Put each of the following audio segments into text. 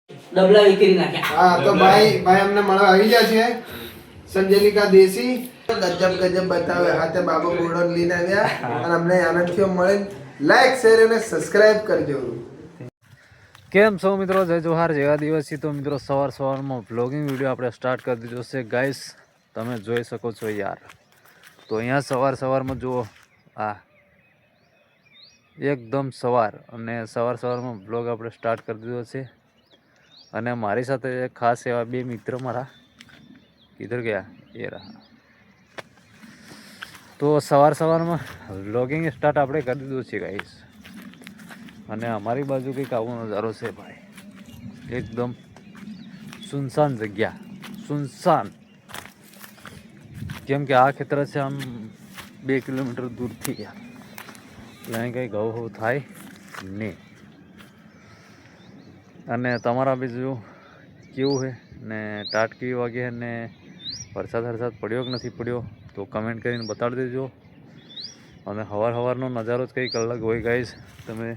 ડબલા વિકરી નાખ્યા। હા તો ભાઈ અમને મળવા આવી ગયા છે સંજેલિકા દેશી ગજબ બતાવે હાથે બાબો બોર્ડર લઈને આવ્યા અને અમને આનંદ થયો મળે લાઈક શેર અને સબસ્ક્રાઇબ કરજો। કેમ છો મિત્રો, જય જોહાર, જેવા દિવસથી તો મિત્રો સવારમાં વ્લોગિંગ વિડીયો આપણે સ્ટાર્ટ કરી દીધો છે ગાઈસ, તમે જોઈ શકો છો યાર। તો અહીંયા સવારમાં જુઓ આ એકદમ સવાર અને સવારમાં વ્લોગ આપણે સ્ટાર્ટ કરી દીધો છે અને મારી સાથે ખાસ એવા બે મિત્ર મારા કિધર ગયા એ રહા। તો સવારમાં વ્લોગિંગ સ્ટાર્ટ આપણે કરી દીધું છે ગાઈસ અને અમારી બાજુ કંઈક આવો નજારો છે ભાઈ, એકદમ સુનસાન જગ્યા, સુનસાન, કેમ કે આ ખેતર છે આમ 2 કિલોમીટર દૂરથી યાર, એટલે અહીં કંઈ ઘઉં થાય નહીં। અને તમારા બીજું કેવું છે ને, ટાટ કેવી વાગે ને વરસાદ પડ્યો કે નથી પડ્યો તો કમેન્ટ કરીને બતાડી દેજો। અને સવારનો નજારો જ કંઈક અલગ હોય ગાઈસ, તમે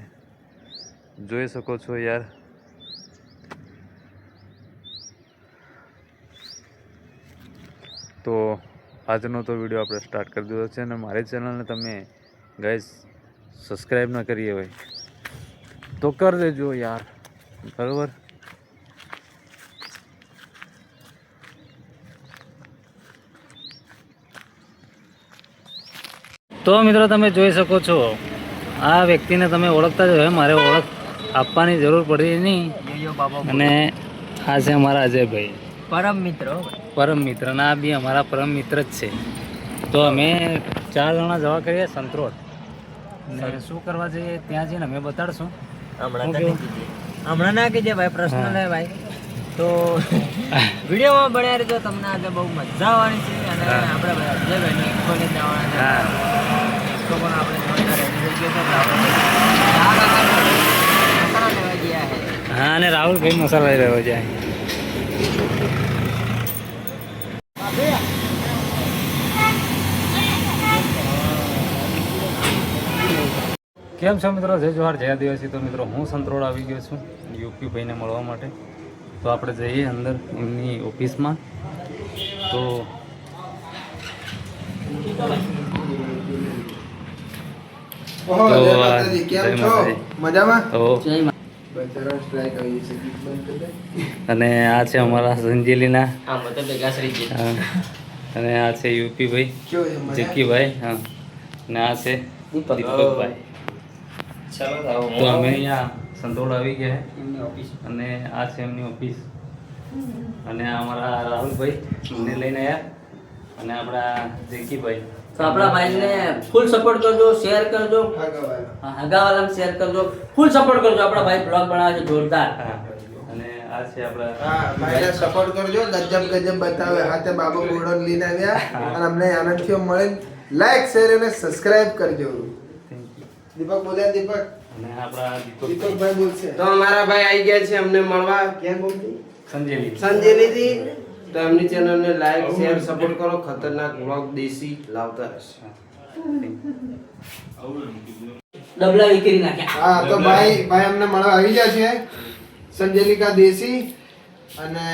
જોઈ શકો છો યાર। તો આજનો તો વિડીયો આપણે સ્ટાર્ટ કરી દીધો છે અને મારી ચેનલને તમે ગાઈસ સબસ્ક્રાઈબ ના કરીએ ભાઈ તો કરી દેજો યાર, બરાબર। તો મિત્રો તમે જોઈ શકો છો આ વ્યક્તિને તમે ઓળખતા જ હોય, મારે ઓળખ આપવાની જરૂર પડી નહીં। અને આ છે અમારા અજયભાઈ, પરમ મિત્ર, અને આ બી અમારા પરમ મિત્ર જ છે। તો અમે 4 જણા જવા કરીએ સંતરોડ, ને શું કરવા જઈએ ત્યાં જઈને અમે બતાડશું। હમણાં ના કીજે ભાઈ, પ્રશ્ન લે ભાઈ, તો વિડીયોમાં બન્યા રહેજો, તમને આજે બહુ મજા આવવાની છે। અને આપણે અજયભાઈને ઇકો લઈને જવાના છે, ઇકો પણ આપણે જોરદાર રેડી થઈ ગયો છે, મસાલા લેવા ગયા છે। હા, અને રાહુલભાઈ મસાલા લઈ રહ્યો જાય। કેમ છો મિત્રો, જય જોહાર, જય આદિવાસી। તો મિત્રો હું સંતરોડ આવી ગયો છું યુપી ભાઈને મળવા માટે। તો આપણે જઈએ અંદર એમની ઓફિસમાં। તો અને આ છે અમારા સંજેલીના, અને આ છે યુપી ભાઈ જેકીભાઈ, હા, અને આ છે દીપકભાઈ। તો અમે અહીંયા સંતોડ આવી ગયા અને આ છે એમની ઓફિસ, અને અમારા રાહુલભાઈ ને લઈને આવ્યા, અને આપણા જેકીભાઈ। તો આપણા ભાઈને ફૂલ સપોર્ટ કરજો, શેર કરજો, હગાવાલાને શેર કરજો, ફૂલ સપોર્ટ કરજો। આપણા ભાઈ બ્લોગ બનાવે છે જોરદાર। અને આ છે આપણા ભાઈને સપોર્ટ કરજો, ગજબ બતાવે હાથે બાબો બોર્ડર લઈને આવ્યા અને અમને આનંદ થયો મળે લાઈક શેર અને સબસ્ક્રાઇબ કરજો। દીપક બોલ્યા, દીપક અને આપણા દીપકભાઈ બોલશે। તો અમારા ભાઈ આવી ગયા છે અમને મળવા, ક્યાં બોલતી સંજેલીથી। તો એમની ચેનલને લાઈક શેર સપોર્ટ કરો, ખતરનાક વ્લોગ દેશી લાવતા રહેશે। ડબલા વિકરી નાખ્યા। હા તો ભાઈ અમને મળવા આવી ગયા છે સંજેલિકા દેશી અને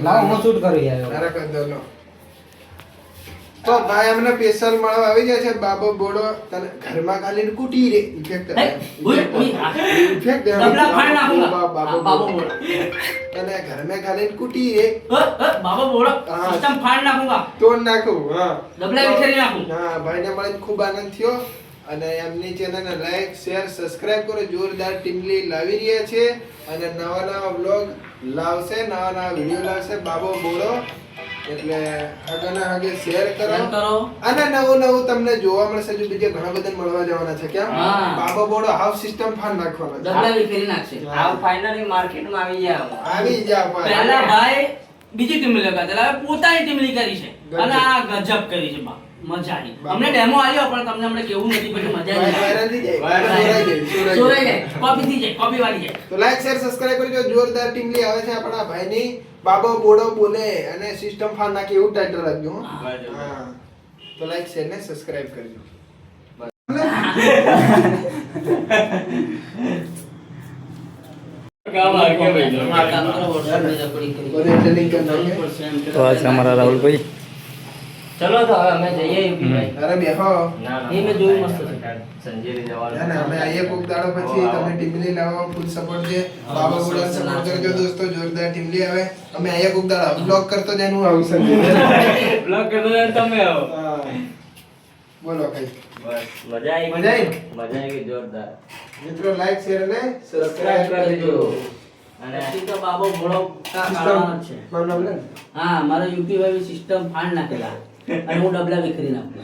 લાવો હું શૂટ કરું યાર। તારા કર દો લો। તો ભાઈ અમને સ્પેશિયલ મળવા આવી ગયા છે બાબો બોડો, તને ઘરમાં ખાલી કુટી રે ઇફેક્ટ ડબલા ફાડ નાખુંગા બાબો બોડો, તને ઘરમાં ખાલી કુટી રે બાબો બોડો સિસ્ટમ ફાડ નાખુંગા, તોડ નાખું। હા, ડબલા વિખેરી નાખું। હા, ભાઈને મળીને ખૂબ આનંદ થયો અને એમની ચેનલને લાઈક શેર સબસ્ક્રાઇબ કરો। જોરદાર ટીમલી લાવી રહ્યા છે અને નવા વ્લોગ લાવશે, નવા વિડીયો લાવશે બાબો બોડો, એટલે આગળના આગે શેર કરો અને નવું તમને જોવા મળશે। જો બીજા ઘણા બધા મળવા જવાના છે, કેમ બાબો બોડો હાઉસ સિસ્ટમ ફાન નાખવાનો, ડબલા વિખેરી નાખશે। આ ફાઇનલી માર્કેટમાં આવી જાવ। પહેલા ભાઈ બીજી ટીમ લગા દેલા, પોતાની ટીમ લી કરી છે અને આ ગજબ કરી છે, મજા આવી। અમને ડેમો આવ્યો પણ તમને હમણે કેવું નથી, પછી મજા આવી, સોરાઈ જાય, કોપી થઈ જાય, કોપી વાળી જાય। તો લાઈક શેર સબસ્ક્રાઇબ કરજો। જોરદાર ટીમલી આવે છે આપણા ભાઈની, બાબો બોડો બોલે અને સિસ્ટમ ફાન નાખે એવું ટાઇટલ રાખજો। હા, તો લાઈક શેર ને સબસ્ક્રાઇબ કરજો। કામ કરો વોટ્સએપની જપડી કરી. બધે એટલે link કરી નાખીએ. જરૂર પડશે એમ તો આ છે અમારા રાહુલભાઈ. ચલો તો હવે અમે જઈએ યુપીભાઈ. અરે બેહો એ મેં જોયું મસ્ત છે. ના ના અમે આવીએ કોક દાડો પછી તમે ટીમલી લાવો ફૂલ સપોર્ટ છે બાબા બોલા સપોર્ટ કરજો દોસ્તો જોરદાર ટીમલી આવે અમે આવીએ કોક દાડો બ્લોગ કરતો જ એનું આવું સંજય બ્લોગ કરતો જાય તમે આવો. હા. બોલો કઈ મજા આવી મજા આવી? મજા આવી જોરદાર. મિત્રો લાઈક શેર અને સબસ્ક્રાઇબ કરી દેજો અને તો બાબો ઘોડો સિસ્ટમ કાઢવાનો જ છે. મારું નામ લે હા મારો યુપી વાળી સિસ્ટમ ફાડ નાખેલા અને હું ડબલા વિખરી નાખું